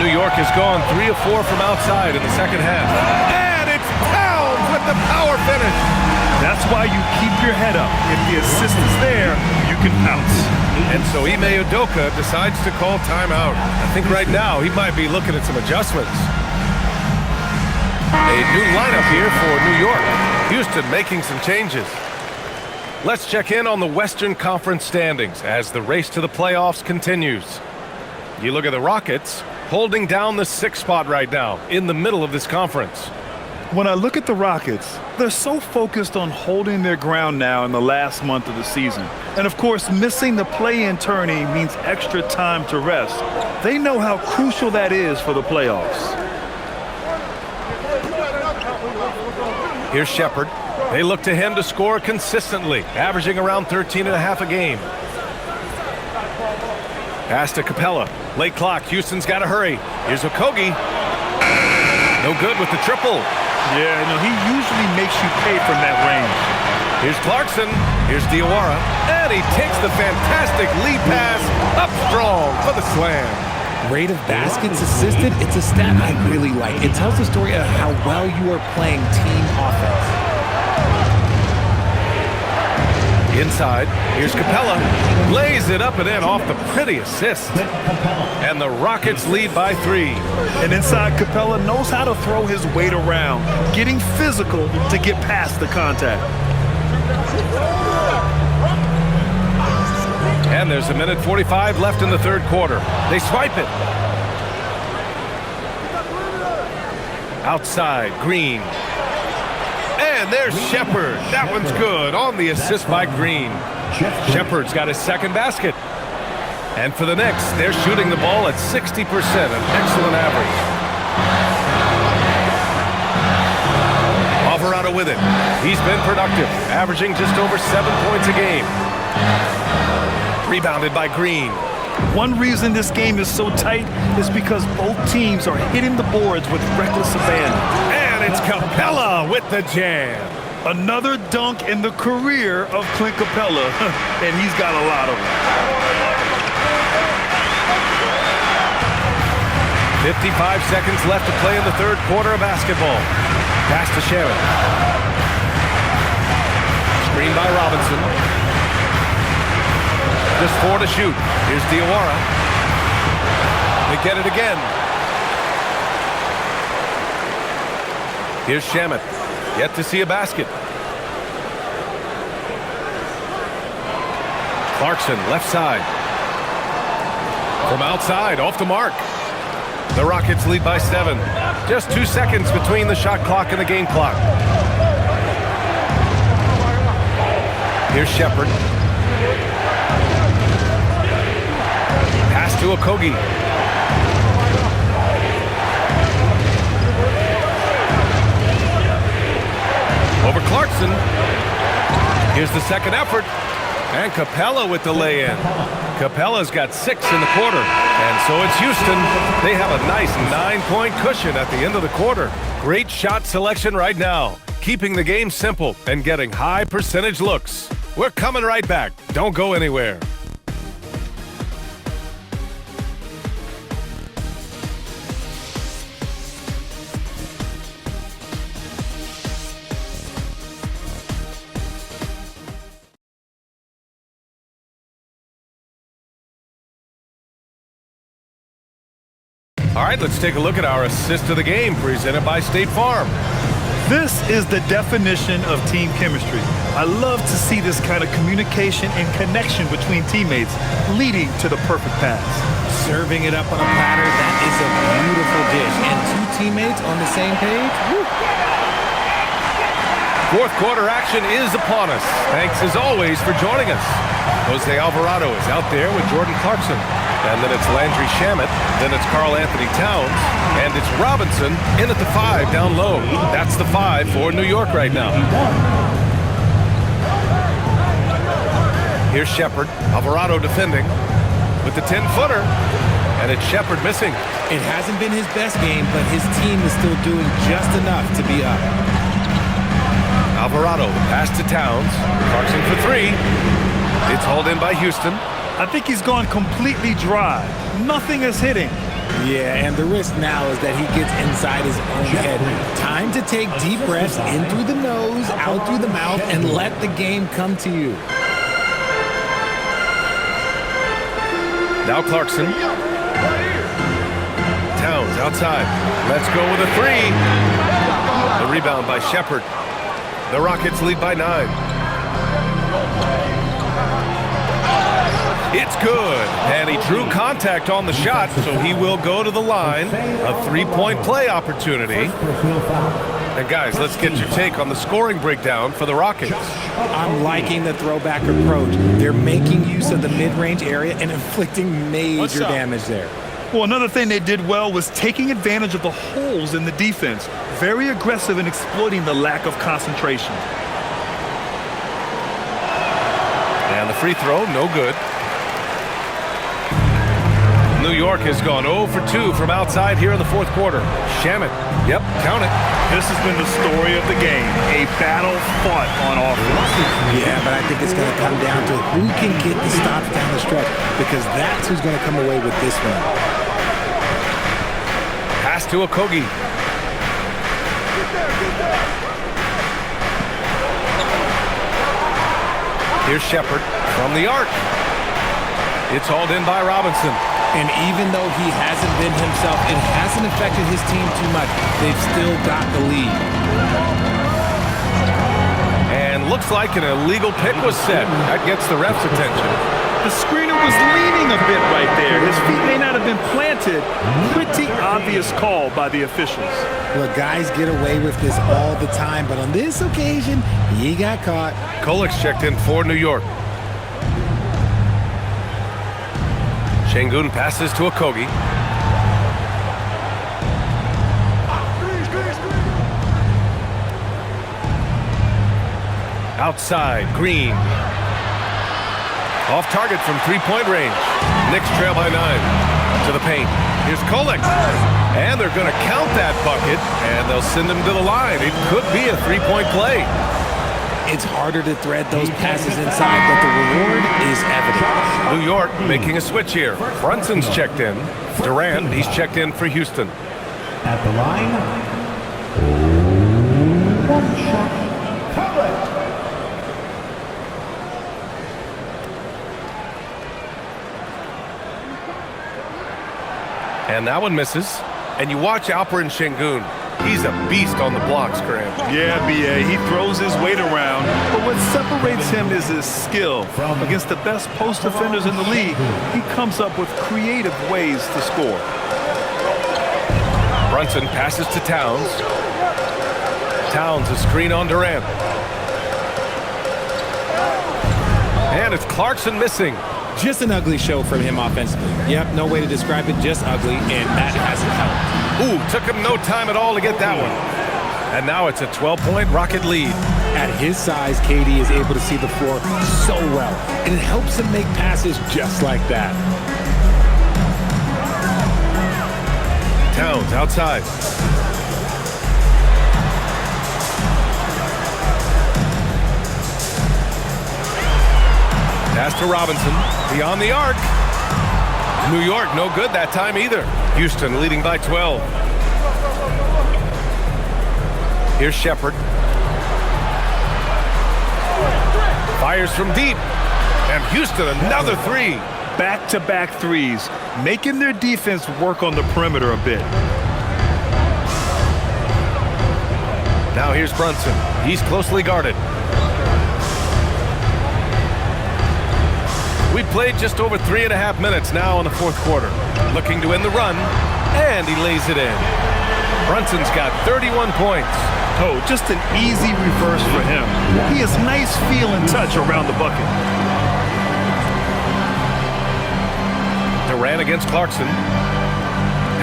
New York has gone 3 of 4 from outside in the second half. And it's Towns with the power finish. That's why you keep your head up. If the assist is there, you can pounce. And so Ime Udoka decides to call timeout. I think right now he might be looking at some adjustments. A new lineup here for New York. Houston making some changes. Let's check in on the Western Conference standings as the race to the playoffs continues. You look at the Rockets holding down the 6th spot right now in the middle of this conference. When I look at the Rockets, they're so focused on holding their ground now in the last month of the season. And of course, missing the play-in tourney means extra time to rest. They know how crucial that is for the playoffs. Here's Shepherd. They look to him to score consistently, averaging around 13.5 a game. Pass to Capella. Late clock. Houston's got to hurry. Here's Okogie. No good with the triple. Yeah, no, he usually makes you pay from that range. Here's Clarkson. Here's Diawara. And he takes the fantastic lead pass up strong for the slam. Rate of baskets assisted, it's a stat I really like. It tells the story of how well you are playing team offense. Inside, here's Capella. Lays it up and in off the pretty assist. And the Rockets lead by 3. And inside, Capella knows how to throw his weight around, getting physical to get past the contact. And there's a minute 45 left in the third quarter. They swipe it. Outside, Green. And there's Shepherd. That one's good on the assist by Green. Shepherd's got his second basket. And for the Knicks, they're shooting the ball at 60%, an excellent average. Alvarado with it. He's been productive, averaging just over 7 points a game. Rebounded by Green. One reason this game is so tight is because both teams are hitting the boards with reckless abandon. And it's Capella with the jam. Another dunk in the career of Clint Capella, and he's got a lot of them. 55 seconds left to play in the third quarter of basketball. Pass to Shannon. Screen by Robinson. Just 4 to shoot. Here's Diawara. They get it again. Here's Shamet. Yet to see a basket. Clarkson, left side. From outside, off the mark. The Rockets lead by 7. Just 2 seconds between the shot clock and the game clock. Here's Shepherd. Pass to Okogie. Over Clarkson. Here's the second effort. And Capella with the lay-in. Capella's got 6 in the quarter. And so it's Houston. They have a nice 9-point cushion at the end of the quarter. Great shot selection right now. Keeping the game simple and getting high percentage looks. We're coming right back. Don't go anywhere. All right, let's take a look at our assist of the game presented by State Farm. This is the definition of team chemistry. I love to see this kind of communication and connection between teammates leading to the perfect pass. Serving it up on a platter, that is a beautiful dish. And 2 teammates on the same page. Woo. Fourth quarter action is upon us. Thanks as always for joining us. Jose Alvarado is out there with Jordan Clarkson. And then it's Landry Shamet. Then it's Karl Anthony Towns. And it's Robinson in at the 5 down low. That's the 5 for New York right now. Here's Shepard. Alvarado defending with the 10-footer. And it's Shepard missing. It hasn't been his best game, but his team is still doing just enough to be up. Alvarado, the pass to Towns. Clarkson for three. It's hauled in by Houston. I think he's gone completely dry. Nothing is hitting. Yeah, and the risk now is that he gets inside his own head. Time to take deep breaths in through the nose, out through the mouth, and let the game come to you. Now Clarkson. Towns outside. Let's go with a three. The rebound by Shepard. The Rockets lead by 9. It's good. And he drew contact on the shot, so he will go to the line. A three-point play opportunity. And guys, let's get your take on the scoring breakdown for the Rockets. I'm liking the throwback approach. They're making use of the mid-range area and inflicting major damage there. Well, another thing they did well was taking advantage of the holes in the defense. Very aggressive in exploiting the lack of concentration. And the free throw, no good. New York has gone 0 for 2 from outside here in the fourth quarter. Shamet, yep, count it. This has been the story of the game. A battle fought on offense. Yeah, but I think it's going to come down to who can get the stops down the stretch, because that's who's going to come away with this one. Pass to Okogie. Here's Shepard from the arc. It's hauled in by Robinson. And even though he hasn't been himself, it hasn't affected his team too much. They've still got the lead. And looks like an illegal pick was set. That gets the ref's attention. The screener was leaning a bit right there. His feet may not have been planted. Pretty obvious call by the officials. Look, guys get away with this all the time, but on this occasion, he got caught. Kolik's checked in for New York. Şengün passes to Okogie. Outside, Green. Off target from three-point range. Knicks trail by 9. To the paint. Here's Kolik. And they're going to count that bucket, and they'll send him to the line. It could be a three-point play. It's harder to thread those passes inside, but the reward is evident. New York making a switch here. Brunson's checked in. Durant, he's checked in for Houston. At the line, one shot, covered. And that one misses. And you watch Alperen Şengün. He's a beast on the blocks, Graham. Yeah, B.A., he throws his weight around, but what separates him is his skill. Against the best post defenders in the league, he comes up with creative ways to score. Brunson passes to Towns. Towns, a screen on Durant. And it's Clarkson missing. Just an ugly show from him offensively. Yep, no way to describe it, just ugly, and that hasn't helped. Ooh, took him no time at all to get that one. And now it's a 12-point Rocket lead. At his size, KD is able to see the floor so well, and it helps him make passes just like that. Towns outside. Pass to Robinson, beyond the arc. New York, no good that time either. Houston leading by 12. Here's Shepard. Fires from deep. And Houston, another three. Back-to-back threes, making their defense work on the perimeter a bit. Now here's Brunson. He's closely guarded. We played just over 3.5 minutes now in the fourth quarter. Looking to end the run, and he lays it in. Brunson's got 31 points. Oh, just an easy reverse for him. He has nice feel and touch around the bucket. Durant against Clarkson.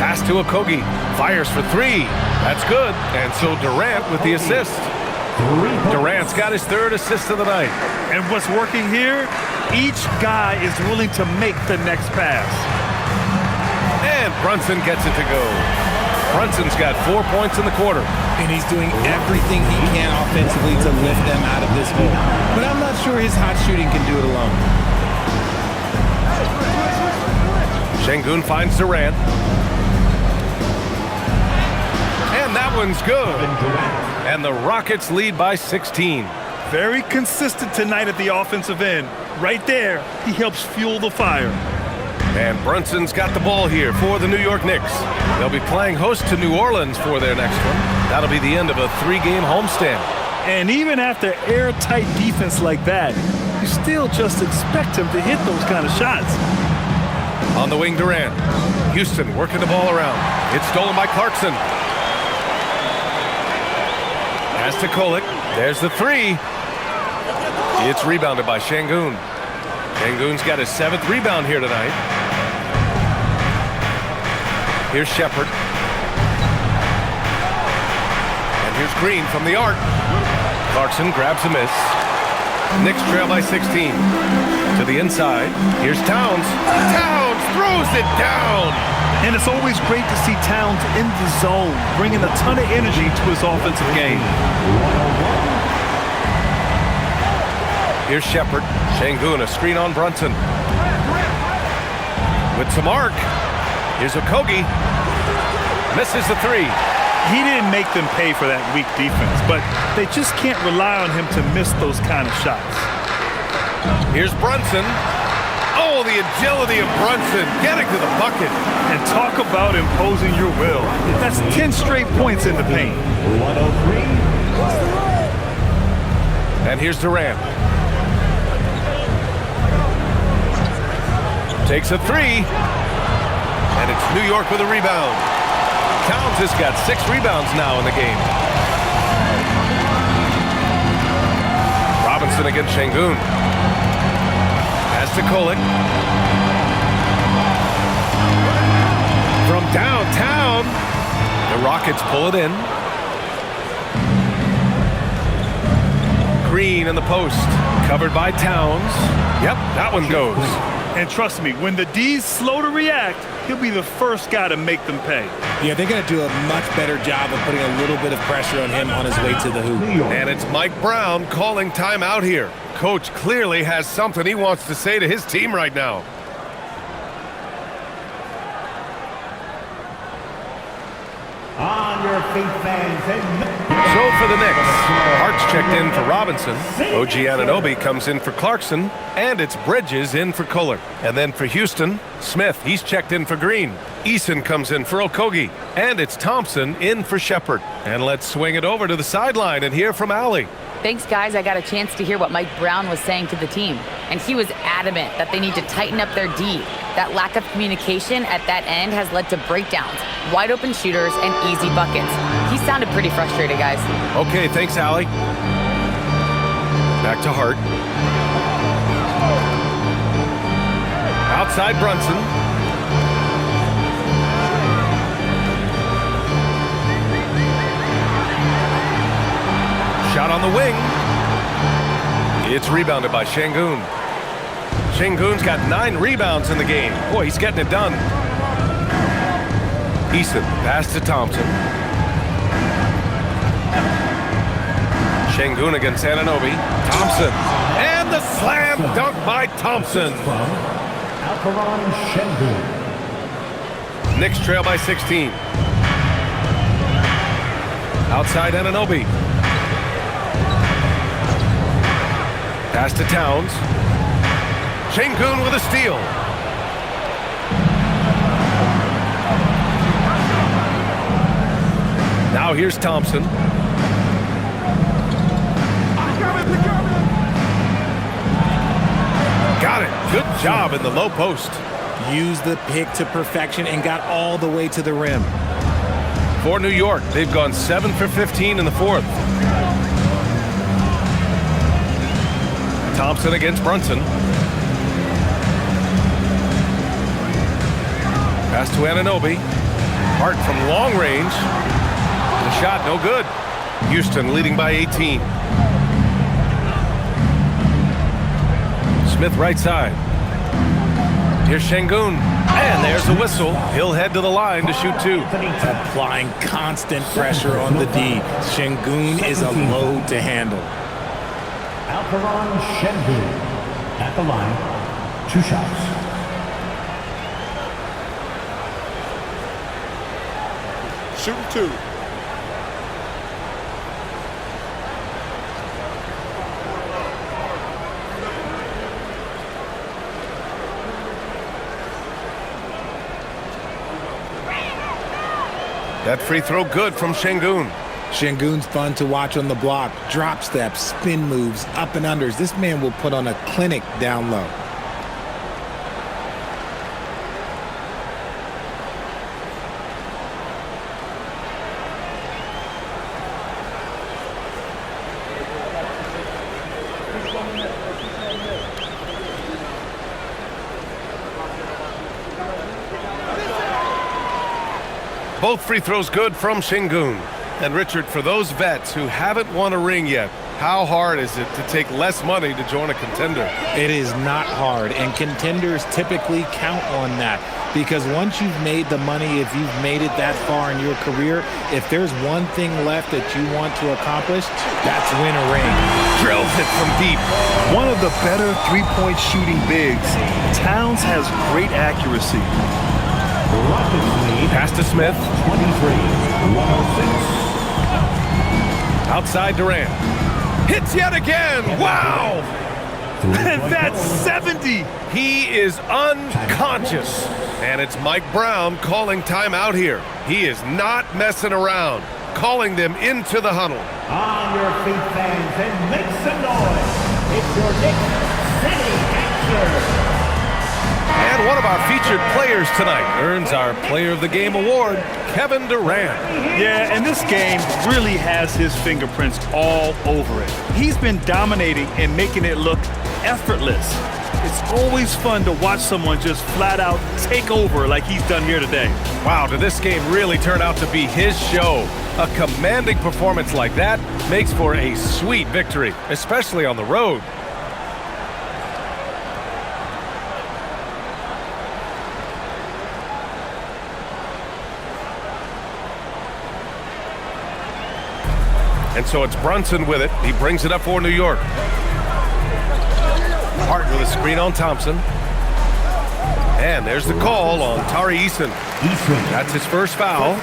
Pass to Okogie. Fires for three. That's good. And so Durant with the assist. Durant's got his third assist of the night. And what's working here, each guy is willing to make the next pass. And Brunson gets it to go. Brunson's got 4 points in the quarter. And he's doing everything he can offensively to lift them out of this hole. But I'm not sure his hot shooting can do it alone. Şengün finds Durant. And that one's good. And the Rockets lead by 16. Very consistent tonight at the offensive end. Right there, he helps fuel the fire. And Brunson's got the ball here for the New York Knicks. They'll be playing host to New Orleans for their next one. That'll be the end of a 3-game homestand. And even after airtight defense like that, you still just expect him to hit those kind of shots. On the wing, Durant. Houston working the ball around. It's stolen by Clarkson. Pass to Kolek. There's the three. It's rebounded by Şengün. Şengün's got his 7th rebound here tonight. Here's Shepherd. And here's Green from the arc. Clarkson grabs a miss. Knicks trail by 16. To the inside. Here's Towns. Towns throws it down. And it's always great to see Towns in the zone, bringing a ton of energy to his offensive game. Here's Shepherd. Şengün, a screen on Brunson. With some arc. Here's Okogie. Misses the three. He didn't make them pay for that weak defense, but they just can't rely on him to miss those kind of shots. Here's Brunson. Oh, the agility of Brunson getting to the bucket. And talk about imposing your will. That's 10 straight points in the paint. 103. And here's Durant. Takes a three. And it's New York with a rebound. Towns has got 6 rebounds now in the game. Robinson against Şengün. Pass to Kolek. From downtown, the Rockets pull it in. Green in the post, covered by Towns. Yep, that one goes. And trust me, when the D's slow to react, he'll be the first guy to make them pay. Yeah, they're going to do a much better job of putting a little bit of pressure on him on his way to the hoop. And it's Mike Brown calling timeout here. Coach clearly has something he wants to say to his team right now. On your feet, fans. So for the Knicks, Hart's checked in for Robinson. OG Anunoby comes in for Clarkson. And it's Bridges in for Kohler. And then for Houston, Smith, he's checked in for Green. Eason comes in for Okogie. And it's Thompson in for Shepherd. And let's swing it over to the sideline and hear from Allie. Thanks, guys. I got a chance to hear what Mike Brown was saying to the team. And he was adamant that they need to tighten up their D. That lack of communication at that end has led to breakdowns, wide open shooters, and easy buckets. He sounded pretty frustrated, guys. Okay, thanks, Allie. Back to Hart. Outside Brunson. Shot on the wing. It's rebounded by Şengün. Şengün's got 9 rebounds in the game. Boy, he's getting it done. Eason, pass to Thompson. Şengün against Anunoby. Thompson. And the slam dunk by Thompson. Alperon Şengün. Knicks trail by 16. Outside Anunoby. Pass to Towns. Şengün with a steal. Now here's Thompson. Got it. Good job in the low post. Used the pick to perfection and got all the way to the rim. For New York, they've gone 7 for 15 in the fourth. Thompson against Brunson. Pass to Anunoby. Hart from long range. The shot no good. Houston leading by 18. Smith right side. Here's Şengün. And there's the whistle. He'll head to the line to shoot 2. Applying constant pressure on the D. Şengün is a load to handle. Alperon Şengün at the line. 2 shots. Shooting 2. That free throw good from Şengün. Şengün's fun to watch on the block. Drop steps, spin moves, up and unders. This man will put on a clinic down low. Both free throws good from Şengün. And Richard, for those vets who haven't won a ring yet, how hard is it to take less money to join a contender? It is not hard, and contenders typically count on that. Because once you've made the money, if you've made it that far in your career, if there's one thing left that you want to accomplish, that's win a ring. Drills it from deep. One of the better three-point shooting bigs. Towns has great accuracy. Pass to Smith. 23-106. Outside Durant. Hits yet again. Wow. And that's 70. He is unconscious. And it's Mike Brown calling timeout here. He is not messing around. Calling them into the huddle. On your feet, fans, and make some noise. It's your Knicks City answer. And one of our featured players tonight earns our Player of the Game award, Kevin Durant. Yeah, and this game really has his fingerprints all over it. He's been dominating and making it look effortless. It's always fun to watch someone just flat out take over like he's done here today. Wow, did this game really turn out to be his show? A commanding performance like that makes for a sweet victory, especially on the road. And so it's Brunson with it. He brings it up for New York. Hart with a screen on Thompson. And there's the call on Tari Eason. That's his first foul.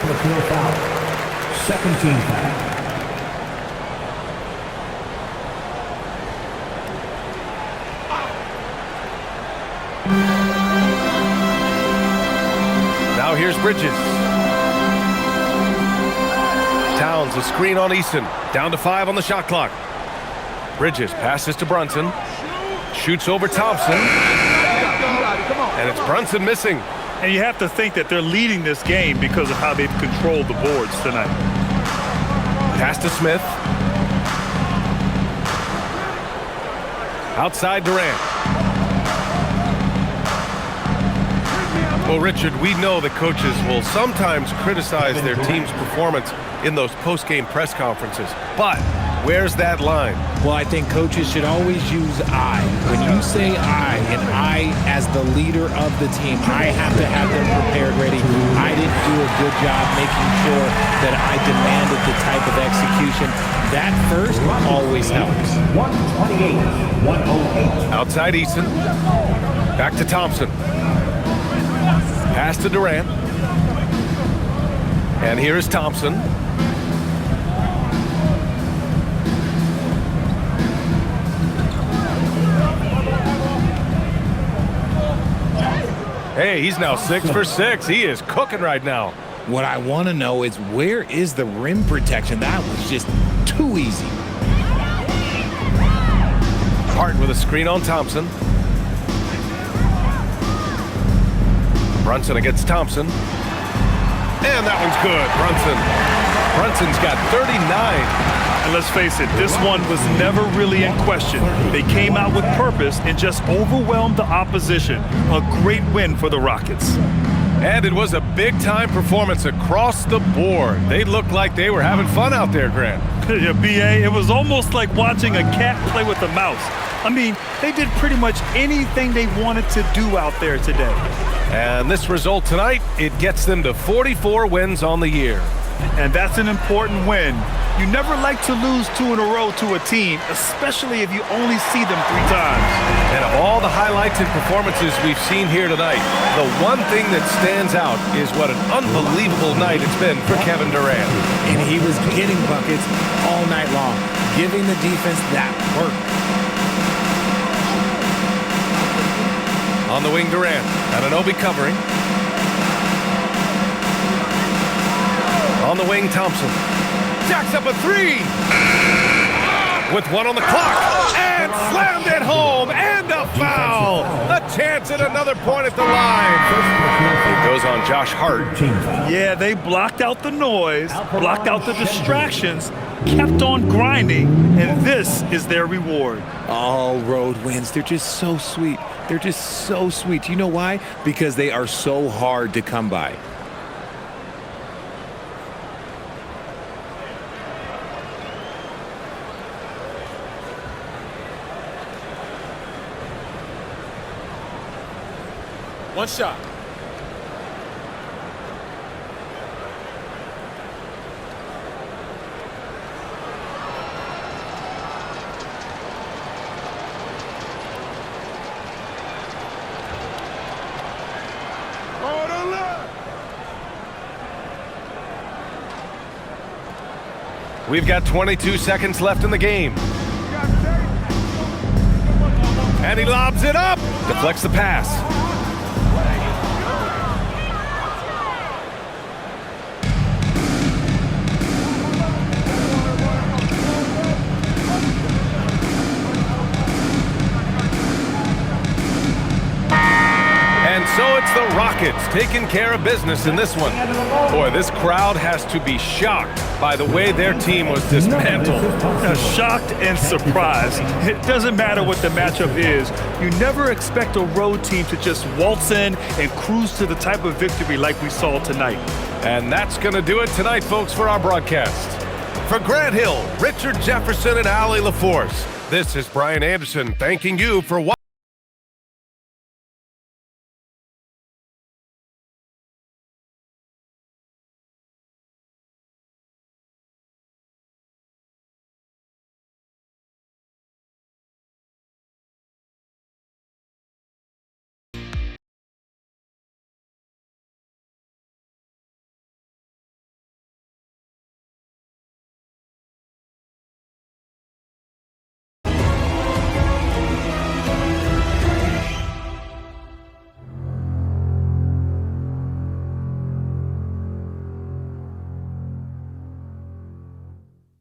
Second team foul. Now here's Bridges. Towns, a screen on Eason. Down to 5 on the shot clock. Bridges passes to Brunson. Shoots over Thompson. And it's Brunson missing. And you have to think that they're leading this game because of how they've controlled the boards tonight. Pass to Smith. Outside Durant. Well, Richard, we know that coaches will sometimes criticize their team's performance in those post-game press conferences. But where's that line? Well, I think coaches should always use I. When you say I, and I as the leader of the team, I have to have them prepared ready. I didn't do a good job making sure that I demanded the type of execution. That first always helps. 128-108. Outside Eason. Back to Thompson. Pass to Durant. And here is Thompson. Hey, he's now 6 for 6. He is cooking right now. What I want to know is where is the rim protection? That was just too easy. Hart with a screen on Thompson. Brunson against Thompson. And that one's good. Brunson's got 39. And let's face it, this one was never really in question. They came out with purpose and just overwhelmed the opposition. A great win for the Rockets. And it was a big-time performance across the board. They looked like they were having fun out there, Grant. Yeah, B.A., it was almost like watching a cat play with a mouse. I mean, they did pretty much anything they wanted to do out there today. And this result tonight, it gets them to 44 wins on the year. And that's an important win. You never like to lose 2 in a row to a team, especially if you only see them 3 times. And of all the highlights and performances we've seen here tonight, the one thing that stands out is what an unbelievable night it's been for Kevin Durant. And he was getting buckets all night long, giving the defense that work. On the wing, Durant. Anunoby covering. On the wing, Thompson. Jacks up a 3. With 1 on the clock. And slammed it home. And a foul. A chance at another point at the line. It goes on Josh Hart. Yeah, they blocked out the noise, blocked out the distractions, kept on grinding, and this is their reward. All road wins. They're just so sweet. They're just so sweet. You know why? Because they are so hard to come by. One shot. We've got 22 seconds left in the game. And he lobs it up. Deflects the pass. And so it's the Rockets taking care of business in this one. Boy, this crowd has to be shocked by the way their team was dismantled. Shocked and surprised. It doesn't matter what the matchup is. You never expect a road team to just waltz in and cruise to the type of victory like we saw tonight. And that's going to do it tonight, folks, for our broadcast. For Grant Hill, Richard Jefferson, and Allie LaForce, this is Brian Anderson thanking you for watching.